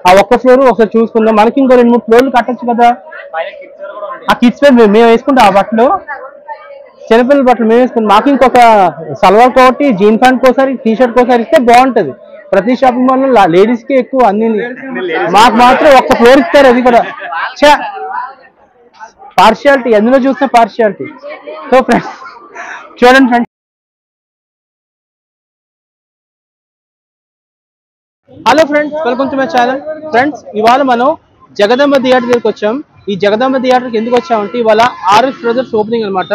ఆ ఒక్క ఫ్లోర్ ఒకసారి చూసుకుందాం. మనకి ఇంకో 2-3 ఫ్లోర్లు కట్టచ్చు కదా. ఆ కిడ్స్ వేర్ మేము వేసుకుంటాం. ఆ బట్టలు చిన్నపిల్లల బట్టలు మేము వేసుకుంటాం. మాకు ఇంకొక సల్వార్ కోటి, జీన్ ప్యాంట్ కోసారి, టీ షర్ట్ కోసారి ఇస్తే బాగుంటది. ప్రతి షాపింగ్ మాల్ లో లేడీస్ కి ఎక్కువ అన్ని, మాకు మాత్రం ఒక్క ఫ్లోర్ ఇస్తారు. అది కూడా పార్షియాలిటీ, ఎందులో చూస్తే పార్షియాలిటీ. సో ఫ్రెండ్స్ చూడండి friends. Hello friends, welcome to my channel. Friends ఇవాళ మనం జగదంబ థియేటర్ దగ్గరికి వచ్చాం. ఈ జగదంబ థియేటర్కి ఎందుకు వచ్చామంటే ఇవాళ ఆర్ఎస్ బ్రదర్స్ ఓపెనింగ్ అనమాట.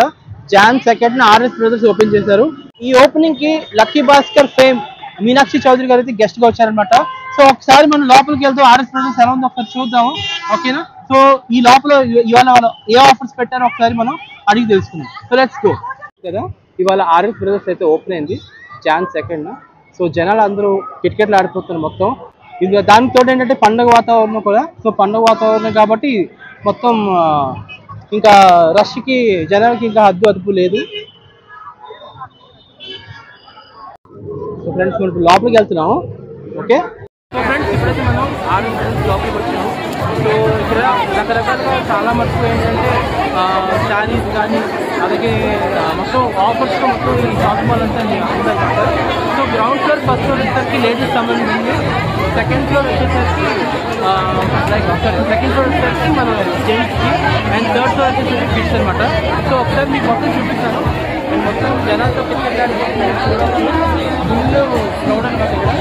Jan 2nd RS brothers open చేశారు. ఈ ఓపెనింగ్ కి లక్కీ భాస్కర్ ఫేమ్ మీనాక్షి చౌదరి గారు అయితే గెస్ట్ గా వచ్చారనమాట. సో ఒకసారి మనం లోపలికి వెళ్తాం, ఆర్ఎస్ బ్రదర్స్ ఎలా ఉందో ఒకసారి చూద్దాము. ఓకేనా? సో ఈ లోపల ఇవాళ వాళ్ళు ఏ ఆఫర్స్ పెట్టారో ఒకసారి మనం అడిగి తెలుసుకుందాం. So let's go. కదా ఇవాళ ఆర్ఎస్ బ్రదర్స్ అయితే ఓపెన్ అయింది Jan 2nd. సో జనాలు అందరూ కిటకెట్లు ఆడిపోతున్నారు మొత్తం. ఇది దానితో ఏంటంటే పండుగ వాతావరణం కూడా. సో పండుగ వాతావరణం కాబట్టి మొత్తం ఇంకా రష్కి జనాలకి ఇంకా అదుపు లేదు. సో ఫ్రెండ్స్ మనం ఇప్పుడు లోపలికి వెళ్తున్నాము. ఓకే. సో ఫ్రెండ్స్ ఇప్పుడైతే మనం ఆర్ఎస్ బ్రదర్స్ లోపలికి వచ్చాము. సో ఇక్కడ రకరకాలుగా చాలా మటుకు ఏంటంటే శారీస్ కానీ అలాగే మొత్తం ఆఫర్స్తో మొత్తం ఈ షాపింగ్ మాల్ అంతా ఉందన్నమాట. So ground floor, first floor వచ్చేసరికి లేడీస్ సంబంధించింది. సెకండ్ ఫ్లోర్ వచ్చేసరికి సెకండ్ ఫ్లోర్ వచ్చేసరికి మన జెంట్స్కి, అండ్ థర్డ్ ఫ్లోర్ వచ్చేసరికి కిడ్స్ అనమాట. సో ఒకసారి మీకు మొత్తం చూపిస్తాను. మొత్తం జనాలతో క్రికెట్ క్రౌడ్ అనమాట ఇక్కడ.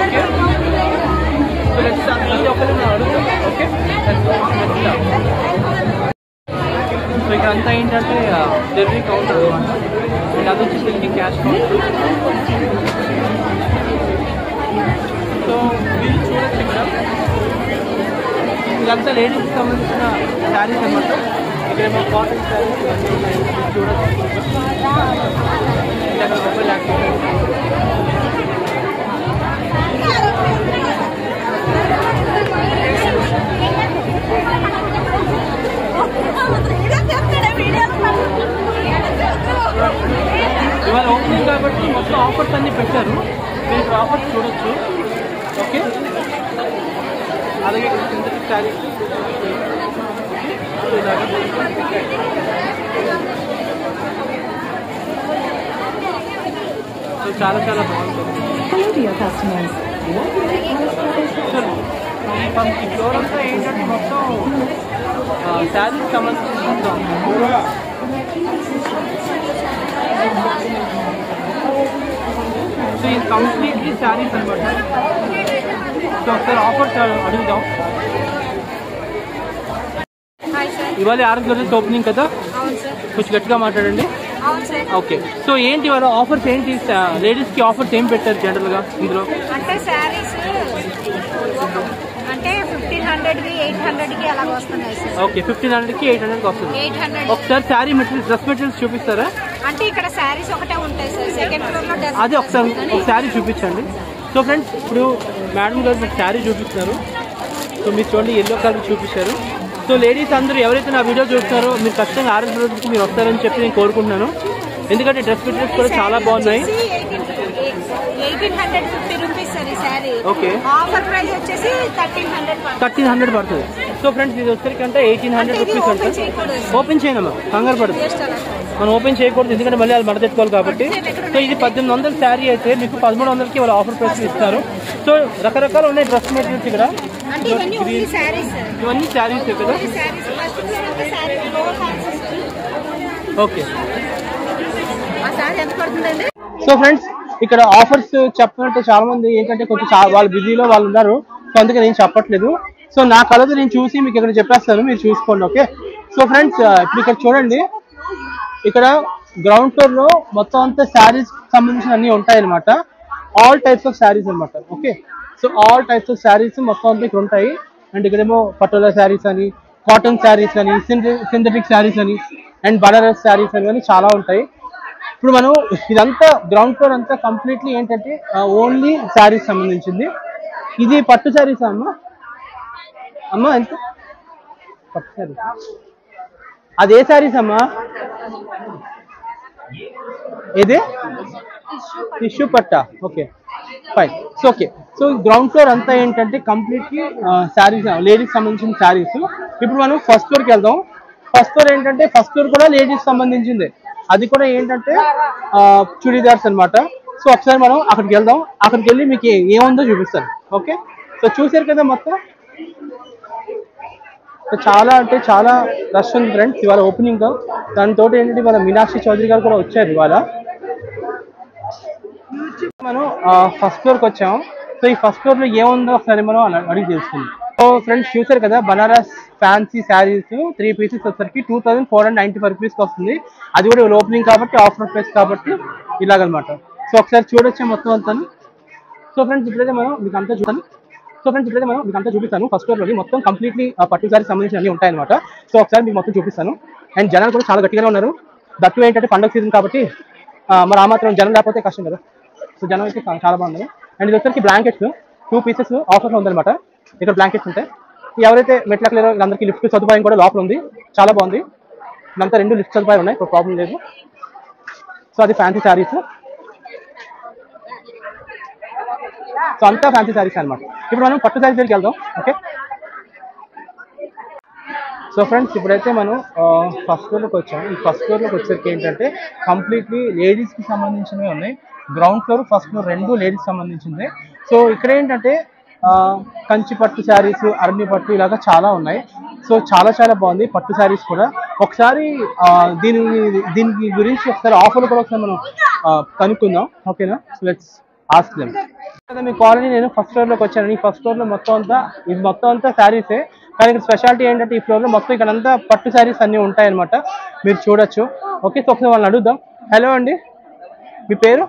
ఓకే. సో లెట్స్ ఒకరిని అడుగుతాం. ఓకే. సో ఇక్కడ అంతా ఏంటంటే డెలివరీ కౌంటర్ అనమాట. అండ్ అది వచ్చేసరికి క్యాష్ కౌంటర్. సో వీళ్ళు చూడొచ్చు ఇక్కడ ఇదంతా లేడీస్కి సంబంధించిన శారీస్ అనమాట. ఇక్కడేమో కాటన్ శారీస్ చూడొచ్చు. అక్కడ మొబైల్ యాక్టివ్. ఇవాళ ఓపెనింగ్ కాబట్టి మొత్తం ఆఫర్స్ అన్ని పెట్టారు. మీరు ఇక్కడ ఆఫర్స్ చూడొచ్చు. ఓకే. అలాగే సింథటిక్ శారీస్ సో చాలా చాలా బాగుంటుంది. ఈ ఫ్లోర్ అంతా ఏంటంటే మొత్తం శారీస్ సంబంధించి మొత్తం. సో ఇది కంప్లీట్లీ శారీస్ అనమాట. సో ఒకసారి ఆఫర్స్ అడుగుదాం. ఇవాళ ఆర్ఎస్ బ్రదర్స్ ఓపెనింగ్ కదా, కొంచెం గట్టిగా మాట్లాడండి. ఓకే. సో ఏంటి ఇవాళ ఆఫర్స్ ఏంటి? లేడీస్ కి ఆఫర్స్ ఏం పెట్టారు జనరల్ గా ఇందులో? అంటే శారీస్ అంటే 1500కి 800కి అలా వస్తున్నాయి సార్. ఓకే. 1500కి 800కి వస్తుంది. 800. ఒకసారి శారీ మెటీరియల్స్, డ్రెస్ మెటీరియల్స్ చూపిస్తారా? అంటే ఇక్కడ శారీస్ ఒకటే ఉంటాయి సార్. సెకండ్ ఫ్లోర్ లో అదే ఒకసారి ఒక శారీ చూపించండి. సో ఫ్రెండ్స్ ఇప్పుడు మేడం గారు మీకు శారీ చూపిస్తున్నారు. సో మీరు చూడండి, ఎల్లో కలర్ చూపించారు. సో లేడీస్ అందరూ ఎవరైతే నా వీడియో చూస్తున్నారో మీరు ఖచ్చితంగా ఆర్ఎస్ బ్రదర్స్కి మీరు వస్తారని చెప్పి నేను కోరుకుంటున్నాను. ఎందుకంటే డ్రెస్ మెటీరియల్స్ కూడా చాలా బాగున్నాయి. 1850 రూపీస్ సార్ ఈ శారీ. ఓకే. ఆఫర్ ప్రైస్ వచ్చేసి 1300 పడుతుంది. సో ఫ్రెండ్స్ ఇది వచ్చేసరికి 1800 రూపీస్ అంటే ఓపెన్ చేయనమ్మా, కంగారు పడుతుంది. మనం ఓపెన్ చేయకూడదు ఎందుకంటే మళ్ళీ వాళ్ళు మడతెట్టుకోవాలి కాబట్టి. సో ఇది 1800 శారీ అయితే మీకు 1300కి వాళ్ళు ఆఫర్ ప్రైస్ ఇస్తారు. సో రకరకాలు ఉన్నాయి డ్రెస్ మెటీరియల్స్ ఇక్కడ. ఇవన్నీ శారీస్ కదా. ఓకే. సో ఫ్రెండ్స్ ఇక్కడ ఆఫర్స్ చెప్పినట్టు చాలా మంది ఏంటంటే కొంచెం వాళ్ళు బిజీలో వాళ్ళు ఉన్నారు. సో అందుకే నేను చెప్పట్లేదు. సో నా కలతో నేను చూసి మీకు ఇక్కడ చెప్పేస్తాను, మీరు చూసుకోండి. ఓకే. సో ఫ్రెండ్స్ ఇప్పుడు ఇక్కడ చూడండి, ఇక్కడ గ్రౌండ్ ఫ్లోర్ లో మొత్తం అంతా శారీస్ సంబంధించిన అన్ని ఉంటాయి అనమాట. ఆల్ టైప్స్ ఆఫ్ శారీస్ అనమాట. Okay. So all types of saris మొత్తం అంతా ఇక్కడ ఉంటాయి. అండ్ ఇక్కడేమో పటోలా శారీస్ అని, కాటన్ శారీస్ అని, సింథటిక్ శారీస్ అని, అండ్ బనారస్ శారీస్ అని చాలా ఉంటాయి. ఇప్పుడు మనం ఇదంతా గ్రౌండ్ ఫ్లోర్ అంతా కంప్లీట్లీ ఏంటంటే ఓన్లీ శారీస్ సంబంధించింది. ఇది పట్టు శారీస్ అమ్మా ఎంత పట్టు శారీ? అదే శారీస్ అమ్మా, ఏదే టిష్యూ పట్ట. Okay. Fine. So okay, so ground floor అంతా ఏంటంటే కంప్లీట్లీ శారీస్, లేడీస్ సంబంధించిన శారీస్. ఇప్పుడు మనం ఫస్ట్ ఫ్లోర్కి వెళ్దాం. ఫస్ట్ ఫ్లోర్ ఏంటంటే ఫస్ట్ ఫ్లోర్ కూడా లేడీస్ సంబంధించింది. అది కూడా ఏంటంటే చుడీదార్స్ అనమాట. సో ఒకసారి మనం అక్కడికి వెళ్దాం. అక్కడికి వెళ్ళి మీకు ఏముందో చూపిస్తాను. ఓకే, సో చూసారు కదా మొత్తం. చాలా అంటే చాలా రష్ ఉంది ఫ్రెండ్స్ ఇవాళ ఓపెనింగ్. దానితో ఏంటంటే మన మీనాక్షి చౌదరి గారు కూడా వచ్చారు ఇవాళ. మనం ఫస్ట్ ఫ్లోర్కి వచ్చాము. సో ఈ ఫస్ట్ ఫ్లోర్ లో ఏముందో ఒకసారి మనం అడిగి తెలుసుకుందాం. సో ఫ్రెండ్స్ చూసారు కదా, బనారస్ ఫ్యాన్సీ శారీస్ 3 పీసెస్ వచ్చేసరికి 2495 రూపీస్కి వస్తుంది. అది కూడా ఓపెనింగ్ కాబట్టి ఆఫర్ ప్రైస్ కాబట్టి ఇలాగనమాట. సో ఒకసారి చూడొచ్చా మొత్తం అంతా. సో ఫ్రెండ్స్ ఇప్పుడైతే మనం మీకు అంతా చూపిస్తాను. ఫస్ట్ ఫ్లోర్లోని మొత్తం కంప్లీట్లీ పట్టు శారీస్ సంబంధించి అన్ని ఉంటాయన్నమాట. సో ఒకసారి మీకు మొత్తం చూపిస్తాను. అండ్ జనాలు కూడా చాలా గట్టిగానే ఉన్నారు. దట్టు ఏంటంటే పండుగ సీజన్ కాబట్టి మరి ఆ మాత్రం జనం లేకపోతే కష్టం కదా. సో జనం అయితే చాలా బాగుంది. అండ్ ఇది వచ్చరికి బ్లాంకెట్స్ 2 పీసెస్ ఆఫర్లో ఉందన్నమాట. ఇక్కడ బ్లాంకెట్స్ ఉంటాయి. ఎవరైతే మెట్లకు లేరో వీళ్ళందరికీ లిఫ్ట్ సదుపాయం కూడా లోపల ఉంది. చాలా బాగుంది. ఇదంతా 2 లిఫ్ట్ సదుపాయాలు ఉన్నాయి, ఇప్పుడు ప్రాబ్లం లేదు. సో అది ఫ్యాన్సీ శారీస్. సో అంతా ఫ్యాన్సీ శారీస్ అనమాట. ఇప్పుడు మనం పట్టు శారీస్ దగ్గరికి వెళ్దాం. ఓకే, సో ఫ్రెండ్స్ ఇప్పుడైతే మనం ఫస్ట్ ఫ్లోర్లోకి వచ్చాము. ఈ ఫస్ట్ ఫ్లోర్లోకి వచ్చేసరికి ఏంటంటే కంప్లీట్లీ లేడీస్కి సంబంధించినవి ఉన్నాయి. Ground floor, first floor 2 ladies సంబంధించింది. సో ఇక్కడ ఏంటంటే కంచి పట్టు శారీస్, అరణ్య పట్టు ఇలాగా చాలా ఉన్నాయి. సో చాలా చాలా బాగుంది పట్టు శారీస్ కూడా. ఒకసారి దీనికి గురించి ఒకసారి ఆఫర్లు కూడా ఒకసారి మనం కనుక్కుందాం. ఓకేనా, so let's ask them. Me colony నేను ఫస్ట్ ఫ్లోర్లోకి వచ్చాను. ఈ ఫస్ట్ ఫ్లోర్లో మొత్తం అంతా శారీసే. కానీ ఇక్కడ స్పెషాలిటీ ఏంటంటే ఈ ఫ్లోర్లో మొత్తం ఇక్కడ అంతా పట్టు శారీస్ అన్నీ ఉంటాయన్నమాట. మీరు చూడొచ్చు. ఓకే, సో ఒకసారి వాళ్ళని అడుగుదాం. హలో అండి, మీ పేరు?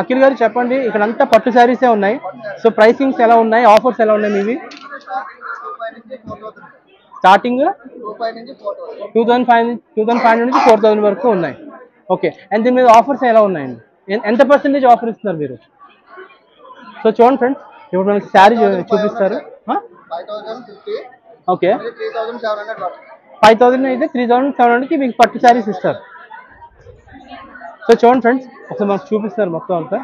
అఖిల్ గారు చెప్పండి. ఇక్కడ అంతా పట్టు శారీసే ఉన్నాయి. సో ప్రైసింగ్స్ ఎలా ఉన్నాయి, ఆఫర్స్ ఎలా ఉన్నాయి మీవి? స్టార్టింగ్ 2500 నుంచి 4000 వరకు ఉన్నాయి. ఓకే, అండ్ దీని మీద ఆఫర్స్ ఎలా ఉన్నాయండి? ఎంత పర్సెంటేజ్ ఆఫర్ ఇస్తున్నారు మీరు? సో చూడండి ఫ్రెండ్స్, ఇప్పుడు మనకి శారీ చూపిస్తారు. ఓకే, 5000 అయితే 3700కి మీకు పట్టు శారీస్ ఇస్తారు. సో చూడండి ఫ్రెండ్స్, ఒకసారి మనకు చూపిస్తారు మొత్తం అంతా.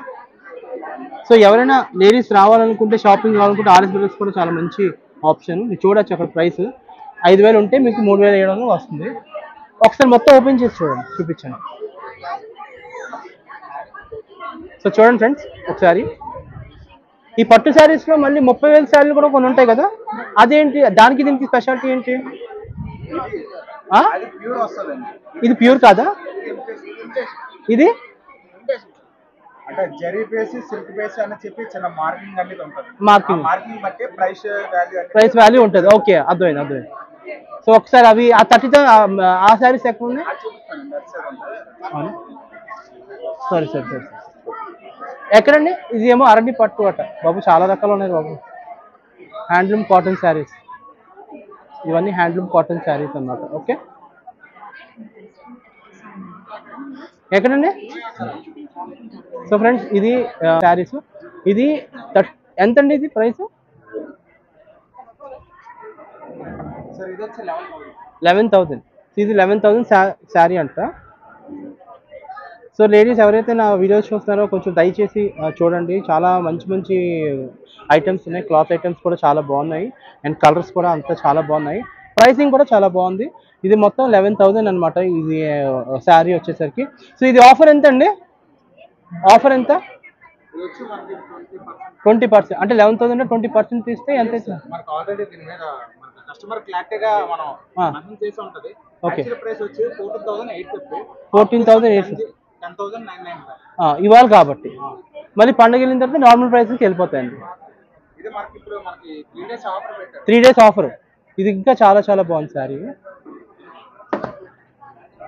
సో ఎవరైనా లేడీస్ రావాలనుకుంటే, షాపింగ్ కావాలనుకుంటే ఆర్ఎస్ బ్రదర్స్ కూడా చాలా మంచి ఆప్షన్. మీరు చూడొచ్చు అక్కడ ప్రైస్ 5000 ఉంటే మీకు 3700 వస్తుంది. ఒకసారి మొత్తం ఓపెన్ చేసి చూపించండి. సో చూడండి ఫ్రెండ్స్ ఒకసారి, ఈ పట్టు శారీస్లో మళ్ళీ 30,000 శారీలు కూడా కొన్ని ఉంటాయి కదా, అదేంటి? దానికి దీనికి స్పెషాలిటీ ఏంటి? ఇది ప్యూర్ కాదా? ఇది అంటే జరీ బేస్, సిల్క్ బేస్ అని చెప్పి చిన్న మార్కింగ్ అనేది ఉంటుంది. మార్కింగ్ బట్టి ప్రైస్ వాల్యూ ఉంటుంది. ఓకే, అర్థమైంది. సో ఒకసారి అవి ఆ 30 ఆ శారీస్ ఎక్కడ ఉన్నాయి? సరే ఎక్కడండి? ఇది ఏమో అరణ్య పట్టు అట బాబు, చాలా రకాలు ఉన్నాయి బాబు. హ్యాండ్లూమ్ కాటన్ శారీస్, ఇవన్నీ హ్యాండ్లూమ్ కాటన్ శారీస్ అన్నమాట. ఓకే, ఎక్కడండి? సో ఫ్రెండ్స్ ఇది శారీస్. ఇది ఎంతండి ఇది ప్రైస్? 11,000. ఇది 11,000 శారీ అంట. సో లేడీస్ ఎవరైతే నా వీడియోస్ చూస్తున్నారో కొంచెం దయచేసి చూడండి. చాలా మంచి ఐటమ్స్ ఉన్నాయి. క్లాత్ ఐటమ్స్ కూడా చాలా బాగున్నాయి. అండ్ కలర్స్ కూడా అంతా చాలా బాగున్నాయి. ప్రైసింగ్ కూడా చాలా బాగుంది. ఇది మొత్తం 11,000 అనమాట ఇది శారీ వచ్చేసరికి. సో ఇది ఆఫర్ ఎంత అండి? ఆఫర్ ఎంత? 20%. అంటే 11,000 20% తీస్తే ఎంత అవుతుంది? ఓకే, 14,850 ఇవాళ కాబట్టి మళ్ళీ పండుగ వెళ్ళిన తర్వాత నార్మల్ ప్రైస్కి వెళ్ళిపోతాయండి. 3 days ఆఫర్. ఇది ఇంకా చాలా చాలా బాగుంది శారీ.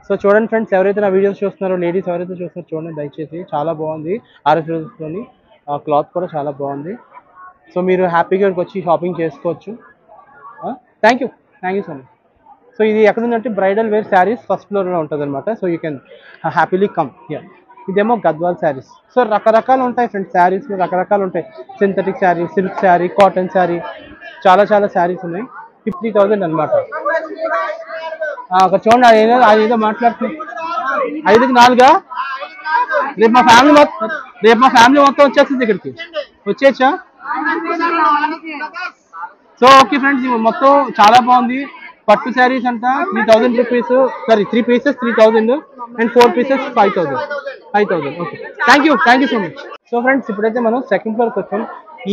సో చూడండి ఫ్రెండ్స్, ఎవరైతే నా వీడియోస్ చూస్తున్నారో, లేడీస్ ఎవరైతే చూస్తున్నారో చూడండి దయచేసి. చాలా బాగుంది. ఆర్ఎస్ బ్రదర్స్లోని క్లాత్ కూడా చాలా బాగుంది. సో మీరు హ్యాపీగా వచ్చి షాపింగ్ చేసుకోవచ్చు. Thank you so much. So ఇది ఎక్కడ ఉందంటే బ్రైడల్ వేర్ శారీస్ ఫస్ట్ ఫ్లోర్లో ఉంటుంది అనమాట. So you can happily come here. ఇదేమో గద్వాల్ శారీస్. సో రకరకాలు ఉంటాయి ఫ్రెండ్స్ శారీస్, రకరకాలు ఉంటాయి. Synthetic sari, silk sari, cotton sari, చాలా శారీస్ ఉన్నాయి. 50,000 అనమాట. అక్కడ చూడండి, అది ఏదో మాట్లాడుతుంది. 5కి 4 రేపు మా ఫ్యామిలీ మొత్తం రేపు మా ఫ్యామిలీ మొత్తం వచ్చేస్తుంది ఇక్కడికి, వచ్చేచ్చా? సో ఓకే ఫ్రెండ్స్, మొత్తం చాలా బాగుంది. పట్టు శారీస్ అంట 3000 rupees, sorry 3 pieces 3000 and 4 pieces 5000. Okay, thank you so much. So friends, ఇప్పుడైతే మనం సెకండ్ ఫ్లోర్కి వచ్చాం.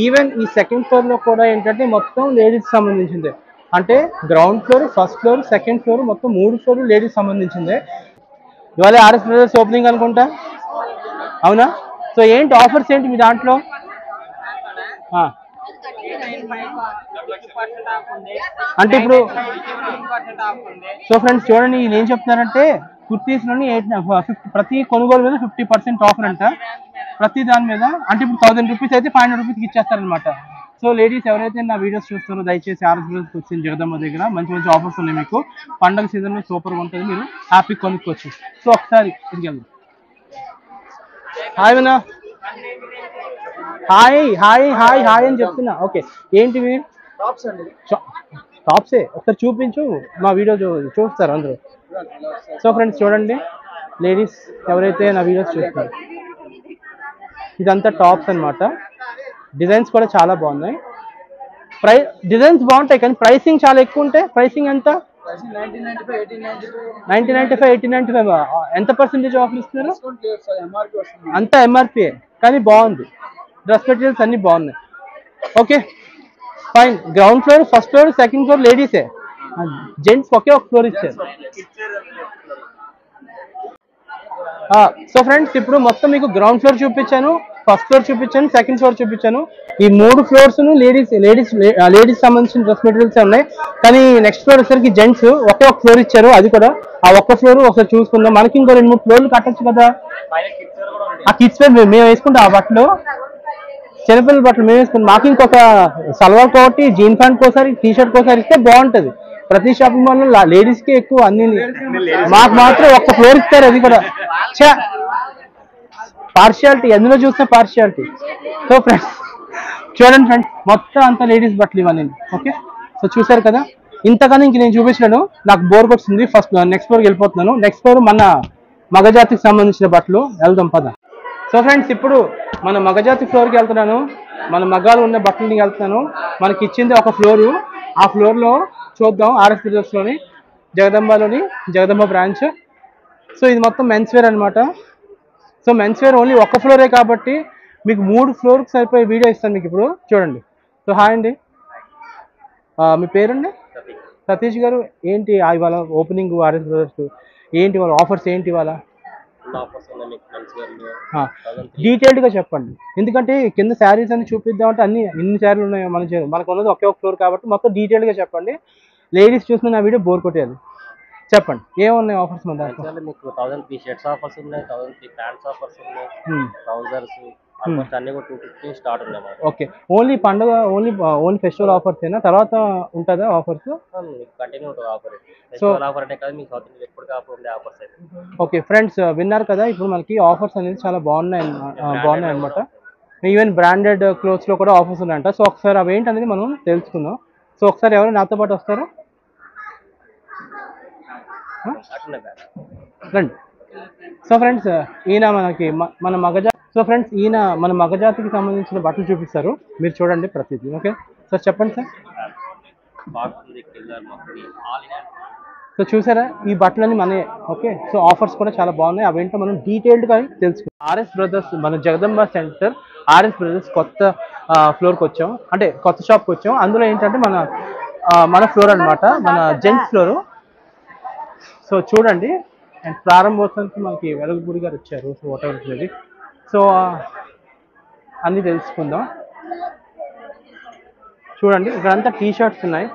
ఈవెన్ ఈ సెకండ్ ఫ్లోర్ లో కూడా ఏంటంటే మొత్తం లేడీస్ సంబంధించిందే. అంటే ground floor, first floor, second floor, మొత్తం 3 ఫ్లోర్లు లేడీస్ సంబంధించిందే. ఇవాళ ఆర్ఎస్ బ్రదర్స్ ఓపెనింగ్ అనుకుంటా, అవునా? సో ఏంటి ఆఫర్స్ ఏంటి మీ దాంట్లో? అంటే ఇప్పుడు సో ఫ్రెండ్స్ చూడండి, వీళ్ళు ఏం చెప్తున్నారంటే కుర్తీస్లోని 50 ప్రతి కొనుగోలు మీద 50% ఆఫర్ అంట, ప్రతి దాని మీద. అంటే ఇప్పుడు 1000 రూపీస్ అయితే 500 రూపీస్కి ఇచ్చేస్తారనమాట. సో లేడీస్ ఎవరైతే నా వీడియోస్ చూస్తారో దయచేసి ఆర్ఎస్ బ్రదర్స్కి వచ్చిన జగదమ్మ దగ్గర మంచి మంచి ఆఫర్స్ ఉన్నాయి మీకు. పండగ సీజన్లో సూపర్గా ఉంటుంది, మీరు హ్యాపీ కొనుక్కోవచ్చు. సో ఒకసారి ఇంటికి వెళ్దాం. హాయ్ వినా, హాయ్ హాయ్ హాయ్ హాయ్ అని చెప్తున్నా. ఓకే, ఏంటివి? టాప్సే, ఒకసారి చూపించు, మా వీడియో చూస్తారు అందరూ. సో ఫ్రెండ్స్ చూడండి, లేడీస్ ఎవరైతే నా వీడియోస్ చూస్తారు, ఇదంతా టాప్స్ అన్నమాట. డిజైన్స్ కూడా చాలా బాగున్నాయి. డిజైన్స్ బాగుంటాయి కానీ ప్రైసింగ్ చాలా ఎక్కువ ఉంటాయి. ప్రైసింగ్ ఎంత? 1995, 1895. ఎంత పర్సెంటేజ్ ఆఫర్ ఇస్తున్నారు? అంతా ఎంఆర్పీ, కానీ బాగుంది. డ్రెస్ మెటీరియల్స్ అన్ని బాగున్నాయి. Okay fine. Ground floor, first floor, second floor లేడీసే, జెంట్స్ ఒకే ఒక ఫ్లోర్ ఇచ్చారు. సో ఫ్రెండ్స్, ఇప్పుడు మొత్తం మీకు గ్రౌండ్ ఫ్లోర్ చూపించాను, ఫస్ట్ ఫ్లోర్ చూపించాను, సెకండ్ ఫ్లోర్ చూపించాను. ఈ 3 ఫ్లోర్స్ లేడీస్ సంబంధించిన డ్రెస్ మెటీరియల్స్ ఉన్నాయి. కానీ నెక్స్ట్ ఫ్లోర్ వచ్చేసరికి జెంట్స్ ఒకే ఒక ఫ్లోర్ ఇచ్చారు. అది కూడా ఆ ఒక్క ఫ్లోర్ ఒకసారి చూసుకుందాం. మనకి ఇంకో 2-3 ఫ్లోర్లు కట్టచ్చు కదా. ఆ కిడ్స్ వేర్ మేము వేసుకుంటాం, ఆ బట్టలు చిన్నపిల్లల బట్టలు మేము వేసుకుంటాం. మాకు ఇంకొక సల్వార్ కోటి, జీన్ ప్యాంట్ కోసారి, టీ షర్ట్ కోసారి ఇస్తే బాగుంటది. ప్రతి షాపింగ్ మాల్ లో లేడీస్ కి ఎక్కువ, అన్ని మాకు మాత్రం ఒక్క ఫ్లోర్ ఇస్తారు. అది కూడా పార్షియాలిటీ, ఎందులో చూస్తే పార్షియాలిటీ. సో ఫ్రెండ్స్ చూడండి ఫ్రెండ్స్, మొత్తం అంతా లేడీస్ బట్టలు ఇవ్వాలి. ఓకే, సో చూసారు కదా. ఇంతకన్నా ఇంక నేను చూపించలేను, నాకు బోర్ కొడుతుంది. నెక్స్ట్ ఫ్లోర్కి వెళ్ళిపోతున్నాను. నెక్స్ట్ ఫ్లోర్ మన మగజాతికి సంబంధించిన బట్టలు, వెళ్దాం పద. సో ఫ్రెండ్స్, ఇప్పుడు మన మగజాతి ఫ్లోర్కి వెళ్తున్నాను. మన మగాలు ఉన్న బట్టలకి వెళ్తున్నాను. మనకి ఇచ్చింది ఒక ఫ్లోరు. ఆ ఫ్లోర్లో చూద్దాం ఆర్ఎస్ బ్రదర్స్లోని, జగదంబ బ్రాంచ్. సో ఇది మొత్తం మెన్స్ వేర్ అనమాట. సో మెన్స్ వేర్ ఓన్లీ ఒక్క ఫ్లోరే కాబట్టి మీకు 3 ఫ్లోర్కి సరిపోయే వీడియో ఇస్తాను మీకు ఇప్పుడు చూడండి. సో హాయ్ అండి, మీ పేరండి? సతీష్ గారు. ఏంటి ఇవాళ ఓపెనింగ్ ఆర్ఎస్ బ్రదర్స్, ఏంటి వాళ్ళ ఆఫర్స్ ఏంటి ఇవాళ? డీటెయిల్డ్గా చెప్పండి, ఎందుకంటే కింద శారీస్ అన్ని చూపిద్దామంటే అన్ని ఎన్ని శారీలు ఉన్నాయో మనకు ఉన్నది ఒకే ఒక ఫ్లోర్ కాబట్టి మొత్తం డీటెయిల్డ్గా చెప్పండి. లేడీస్ చూసిన నా వీడియో బోర్ కొట్టేయాలి. చెప్పండి ఏమున్నాయి ఆఫర్స్ మన దాంట్లో? మీకు 1003 షర్ట్స్ ఆఫర్స్ ఉన్నాయి, 1003 ప్యాంట్స్ ఆఫర్స్ ఉన్నాయి, ట్రౌజర్స్ ఆల్మోస్ట్ అన్ని కూడా 250 స్టార్ట్ ఉన్నాయి. ఓకే, ఓన్లీ పండుగ, ఓన్లీ ఫెస్టివల్ ఆఫర్స్ ఏనా? తర్వాత ఉంటుందా ఆఫర్స్? కంటిన్యూ ఉంటుంది ఆఫర్. ఫెస్టివల్ ఆఫర్ అంటే కదా మీకు సౌత్ ఇండియా ఎప్పుడు ఆఫర్ ఉండే ఆఫర్స్ అయితే. ఓకే ఫ్రెండ్స్, విన్నారు కదా, ఇప్పుడు మనకి ఆఫర్స్ అనేది చాలా బాగున్నాయి అనమాట. ఈవెన్ బ్రాండెడ్ క్లోత్స్ లో కూడా ఆఫర్స్ ఉన్నాయంట. సో ఒకసారి అవి ఏంటనేది మనం తెలుసుకుందాం. సో ఒకసారి ఎవరు నాతో పాటు వస్తారా? రండి. సో ఫ్రెండ్స్, ఈయన మన మగజాతికి సంబంధించిన బట్టలు చూపిస్తారు. మీరు చూడండి ప్రతిదీ. ఓకే సార్, చెప్పండి సార్. సో చూసారా, ఈ బట్టలన్నీ మనమే. ఓకే, సో ఆఫర్స్ కూడా చాలా బాగున్నాయి. అవేంటో మనం డీటెయిల్డ్గా తెలుసుకుందాం. ఆర్ఎస్ బ్రదర్స్, మన జగదంబ సెంటర్ ఆర్ఎస్ బ్రదర్స్ కొత్త ఫ్లోర్కి వచ్చాం, అంటే కొత్త షాప్కి వచ్చాం. అందులో ఏంటంటే మన ఫ్లోర్ అనమాట, మన జెంట్స్ ఫ్లోరు. సో చూడండి, అండ్ ప్రారంభోత్సవానికి మనకి వెలుగుబుడి గారు వచ్చారు. సో వాట్ ఎవర్ ఇది. సో అన్నీ తెలుసుకుందాం. చూడండి, ఇక్కడంతా టీ షర్ట్స్ ఉన్నాయి.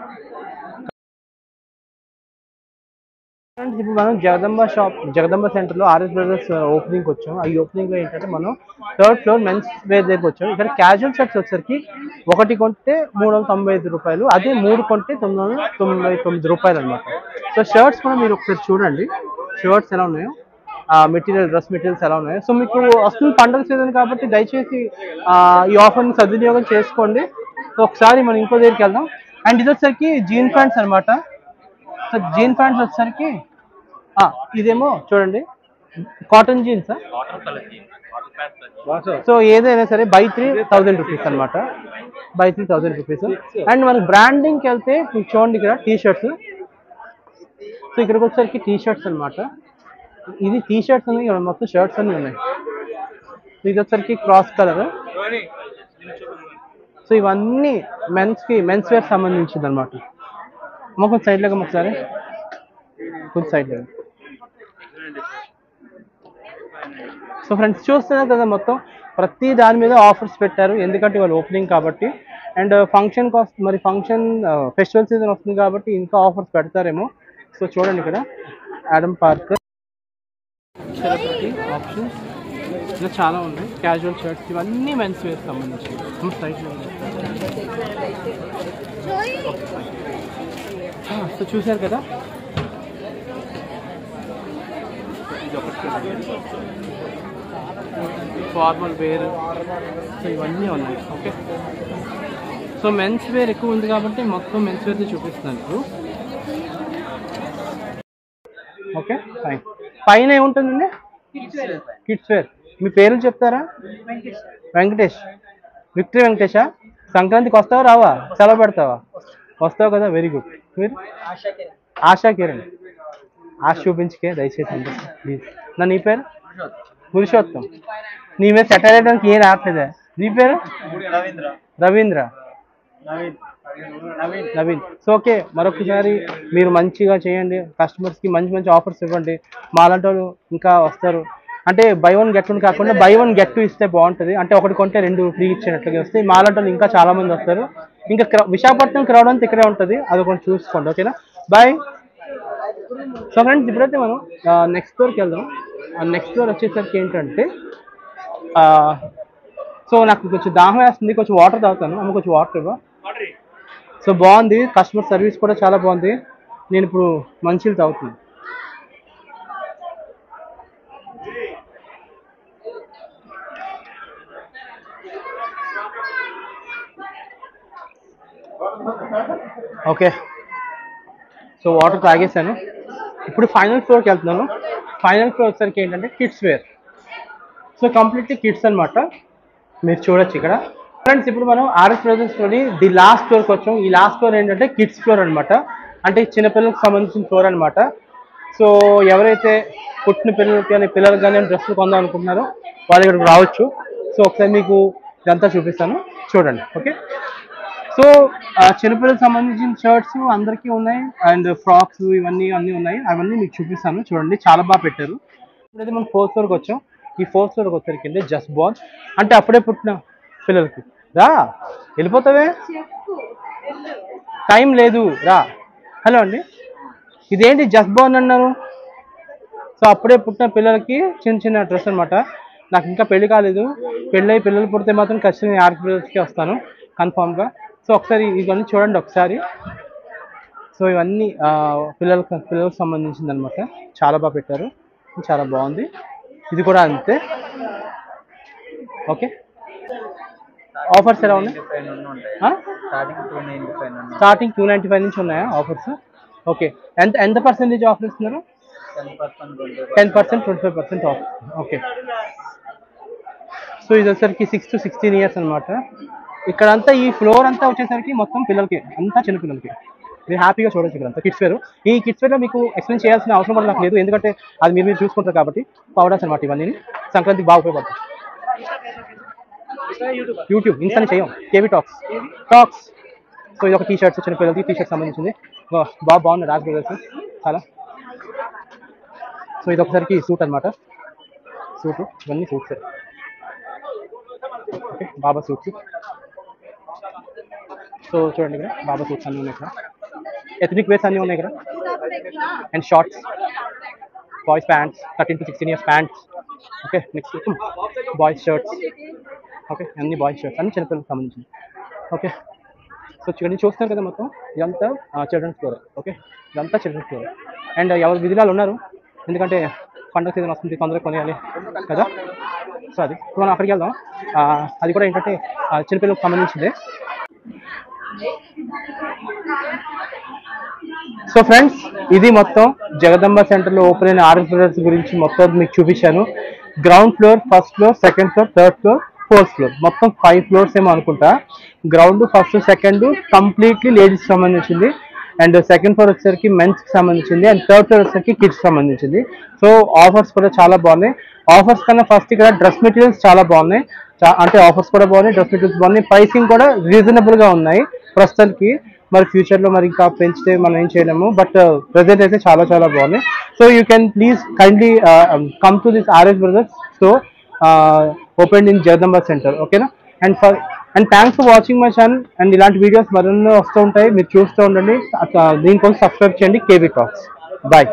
ఇప్పుడు మనం జగదంబ సెంటర్లో ఆర్ఎస్ బ్రదర్స్ ఓపెనింగ్కి వచ్చాం. ఈ ఓపెనింగ్లో ఏంటంటే మనం 3rd ఫ్లోర్ మెన్స్ వేర్ దగ్గరికి వచ్చాం. ఇక్కడ క్యాజువల్ షర్ట్స్ వచ్చేసరికి 1 కొంటే 395 రూపాయలు, అదే 3 కొంటే 999 రూపాయలు అనమాట. సో షర్ట్స్ కూడా మీరు ఒకసారి చూడండి, షర్ట్స్ ఎలా ఉన్నాయో, డ్రెస్ మెటీరియల్స్ ఎలా ఉన్నాయో. సో మీకు వస్తుంది పండుగ సీజన్ కాబట్టి దయచేసి ఈ ఆఫర్ని సద్వినియోగం చేసుకోండి. సో ఒకసారి మనం ఇంకో దగ్గరికి వెళ్దాం. అండ్ ఇది వచ్చేసరికి జీన్ ప్యాంట్స్ అనమాట. సో జీన్ ప్యాంట్స్ వచ్చేసరికి ఇదేమో చూడండి, కాటన్ జీన్సా? Cotton colour jeans, cotton pant. So ఏదైనా సరే బై 3,000 రూపీస్ అనమాట, బై 3,000 రూపీస్. అండ్ మనకి బ్రాండింగ్కి వెళ్తే మీకు చూడండి ఇక్కడ టీ షర్ట్స్. సో ఇక్కడికి వచ్చేసరికి టీ షర్ట్స్ అనమాట. ఇది టీ షర్ట్స్ ఉన్నాయి, ఇక్కడ మొత్తం షర్ట్స్ అన్నీ ఉన్నాయి. ఇది వచ్చేసరికి క్రాస్ కలర్. సో ఇవన్నీ మెన్స్ వేర్ సంబంధించింది అనమాట. కొంచెం సైడ్ లాగా ఒకసారి, కొంచెం సైడ్ లాగా. సో ఫ్రెండ్స్ చూస్తున్నారు కదా, మొత్తం ప్రతి దాని మీద ఆఫర్స్ పెట్టారు, ఎందుకంటే వాళ్ళు ఓపెనింగ్ కాబట్టి. అండ్ ఫంక్షన్ కాస్ట్, మరి ఫంక్షన్ ఫెస్టివల్ సీజన్ వస్తుంది కాబట్టి ఇంకా ఆఫర్స్ పెడతారేమో. సో చూడండి ఇక్కడ ఆడమ్ పార్కర్ సెలబ్రిటీ ఆప్షన్స్ ఇలా చాలా ఉన్నాయి. క్యాజువల్ షర్ట్స్ ఇవన్నీ మెన్స్ వేర్ సంబంధించి. సో చూసారు కదా, ఫార్మల్ వేర్, సో ఇవన్నీ ఉన్నాయి. ఓకే, సో మెన్స్ వేర్ ఎక్కువ ఉంది కాబట్టి మొత్తం మెన్స్ వేర్ చూపిస్తున్నాను ఇప్పుడు. Okay fine. పైన ఏముంటుందండి? Kids wear. మీ పేర్లు చెప్తారా? వెంకటేష్, విక్టరీ వెంకటేషా? సంక్రాంతికి వస్తావా రావా? సెలవు పెడతావా? వస్తావు కదా, వెరీ గుడ్. మీరు? ఆశా కిరణ్. ఆశ చూపించుకే దయచేసి ప్లీజ్. నీ పేరు? పురుషోత్తం. నీ మీద సెటిల్ అయ్యడానికి ఏం రావట్లేదా? నీ పేరు? రవీంద్ర. నవీన్. సో ఓకే, మరొకసారి మీరు మంచిగా చేయండి, కస్టమర్స్కి మంచి మంచి ఆఫర్స్ ఇవ్వండి. మాలాంటి వాళ్ళు ఇంకా వస్తారు. అంటే బై 1 get 1 కాకుండా బై 1 get 2 ఇస్తే బాగుంటుంది. అంటే ఒకటి కొంటే 2 ఫ్రీ ఇచ్చినట్లుగా వస్తాయి. మాలాంటి వాళ్ళు ఇంకా చాలా మంది వస్తారు. ఇంకా విశాఖపట్నం క్రౌడ్ అంతా ఇక్కడే ఉంటుంది, అది కొంచెం చూసుకోండి. ఓకేనా, బాయ్. సో ఫ్రెండ్స్ ఇప్పుడైతే మనం నెక్స్ట్ ఫ్లోర్కి వెళ్దాం. నెక్స్ట్ ఫ్లోర్ వచ్చేసరికి ఏంటంటే, సో నాకు కొంచెం దాహం వేస్తుంది, కొంచెం వాటర్ తాగుతాను. అమ్మ కొంచెం వాటర్ ఇవ్వ. సో బాగుంది, కస్టమర్ సర్వీస్ కూడా చాలా బాగుంది. నేను ఇప్పుడు మంచిలు తాగుతున్నాను. ఓకే, సో వాటర్ తాగేసాను. ఇప్పుడు ఫైనల్ ఫ్లోర్కి వెళ్తున్నాను. ఫైనల్ ఫ్లోర్ వచ్చేసరికి ఏంటంటే kids wear. So completely kids అనమాట, మీరు చూడొచ్చు ఇక్కడ. ఫ్రెండ్స్ ఇప్పుడు మనం ఆర్ఎస్ బ్రదర్స్లోని ది లాస్ట్ ఫ్లోర్కి వచ్చాం. ఈ లాస్ట్ ఫ్లోర్ ఏంటంటే కిడ్స్ ఫ్లోర్ అనమాట, అంటే చిన్నపిల్లలకు సంబంధించిన ఫ్లోర్ అనమాట. సో ఎవరైతే పుట్టిన పిల్లలకు కానీ డ్రెస్సులు కొందాం అనుకుంటున్నారో వాళ్ళు ఇక్కడికి రావచ్చు. సో ఒకసారి మీకు ఇదంతా చూపిస్తాను, చూడండి. ఓకే, సో చిన్నపిల్లలకు సంబంధించిన షర్ట్స్ అందరికీ ఉన్నాయి, అండ్ ఫ్రాక్స్ ఇవన్నీ ఉన్నాయి. అవన్నీ మీకు చూపిస్తాను, చూడండి. చాలా బాగా పెట్టారు. ఇప్పుడైతే మనం 4th ఫ్లోర్కి వచ్చాం. ఈ 4th ఫ్లోర్కి వచ్చరికి జస్ట్ బాల్, అంటే అప్పుడే పుట్టిన పిల్లలకి. రా, వెళ్ళిపోతావే, టైం లేదు, రా. హలో అండి, ఇదేంటి జస్ట్ బాల్ అన్నారు? సో అప్పుడే పుట్టిన పిల్లలకి చిన్న డ్రెస్ అనమాట. నాకు ఇంకా పెళ్లి కాలేదు, పెళ్ళి పిల్లలు పుడితే మాత్రం ఖచ్చితంగా ఆర్ఎస్ బ్రదర్స్కి వస్తాను కన్ఫామ్గా. సో ఒకసారి ఇవన్నీ చూడండి ఒకసారి. సో ఇవన్నీ పిల్లలకు సంబంధించింది అనమాట. చాలా బాగా పెట్టారు, చాలా బాగుంది. ఇది కూడా అంతే. ఓకే, ఆఫర్స్ ఎలా ఉన్నాయి? స్టార్టింగ్ 295 నుంచి ఉన్నాయా ఆఫర్స్? ఓకే, ఎంత పర్సెంటేజ్ ఆఫర్ ఇస్తున్నారు? 10%, 25% ఆఫ్. ఓకే, సో ఇది వచ్చేసరికి 6 to 16 years అనమాట. ఇక్కడంతా ఈ ఫ్లోర్ అంతా వచ్చేసరికి మొత్తం పిల్లలకి, అంతా చిన్నపిల్లలకి. మీరు హ్యాపీగా చూడొచ్చు ఇక్కడ కిడ్స్ వేర్. ఈ కిడ్స్ వేర్లో మీకు ఎక్స్ప్లెయిన్ చేయాల్సిన అవసరం కూడా నాకు లేదు, ఎందుకంటే అది మీరు చూసుకుంటారు కాబట్టి. పౌడర్స్ అనమాట ఇవన్నీ, సంక్రాంతికి బాగా ఉపయోగపడతాయి. యూట్యూబ్ ఇన్స్టాని చేయం, కేవీ టాక్స్. సో ఇది ఒక టీ షర్ట్స్, చిన్నపిల్లలకి టీ షర్ట్ సంబంధించింది. బాగుంది రాజ్ బ్రదర్స్ చాలా. సో ఇది ఒకసారికి సూట్ అనమాట, సూటు ఇవన్నీ సూట్స్. ఓకే, బాబా సూట్స్. సో చూడండి ఇక్కడ బాబా సూట్స్ అన్నీ ఉన్నాయి. ఇక్కడ ఎథనిక్ వేర్స్ అన్నీ ఉన్నాయి ఇక్కడ. And shorts, boys pants, 13 to 16 years pants. Okay, next boys shirts. Okay, అన్ని బాయ్స్ షర్ట్స్, అన్ని చిన్నపిల్లలకు సంబంధించింది. ఓకే, సో చూస్తున్నారు కదా, మొత్తం ఇదంతా చిల్డ్రన్స్ ఫ్లోర్. ఓకే, ఇదంతా చిల్డ్రన్స్ ఫ్లోర్. అండ్ ఎవరు విధిలాలు ఉన్నారు, ఎందుకంటే పండుగ సీజన్ వస్తుంది, తొందరగా కొనేయాలి కదా. సో అది మనం అక్కడికి వెళ్దాం. అది కూడా ఏంటంటే చిన్నపిల్లలకు సంబంధించింది. సో ఫ్రెండ్స్ ఇది మొత్తం జగదంబ సెంటర్లో ఓపెన్ అయిన ఆర్ఎస్ బ్రదర్స్ గురించి మొత్తం మీకు చూపించాను. Ground floor, first floor, second floor, third floor, fourth floor, మొత్తం 5 ఫ్లోర్స్ ఏమో అనుకుంటా. Ground, first, second completely ladies సంబంధించింది, అండ్ సెకండ్ ఫ్లోర్ వచ్చేసరికి మెన్స్ కి సంబంధించింది, అండ్ థర్డ్ ఫ్లోర్ వచ్చేసరికి కిడ్స్ సంబంధించింది. సో ఆఫర్స్ కూడా చాలా బాగున్నాయి. ఆఫర్స్ కన్నా ఫస్ట్ ఇక్కడ డ్రెస్ మెటీరియల్స్ చాలా బాగున్నాయి. అంటే ఆఫర్స్ కూడా బాగున్నాయి, డ్రెస్ మెటీరియల్స్ బాగున్నాయి, ప్రైసింగ్ కూడా రీజనబుల్ గా ఉన్నాయి ప్రస్తుతానికి. మరి ఫ్యూచర్ లో మరి ఇంకా పెంచితే మనం ఏం చేయలేము, బట్ ప్రెసెంట్ అయితే చాలా చాలా బాగున్నాయి. So you can please kindly come to this RS Brothers store open in Jagadamba centre. ఓకేనా? And thanks for watching my channel. And ఇలాంటి వీడియోస్ మరెన్నో వస్తూ ఉంటాయి, మీరు చూస్తూ ఉండండి. దీనికోసం సబ్స్క్రైబ్ చేయండి కేబీ టాక్స్. బాయ్.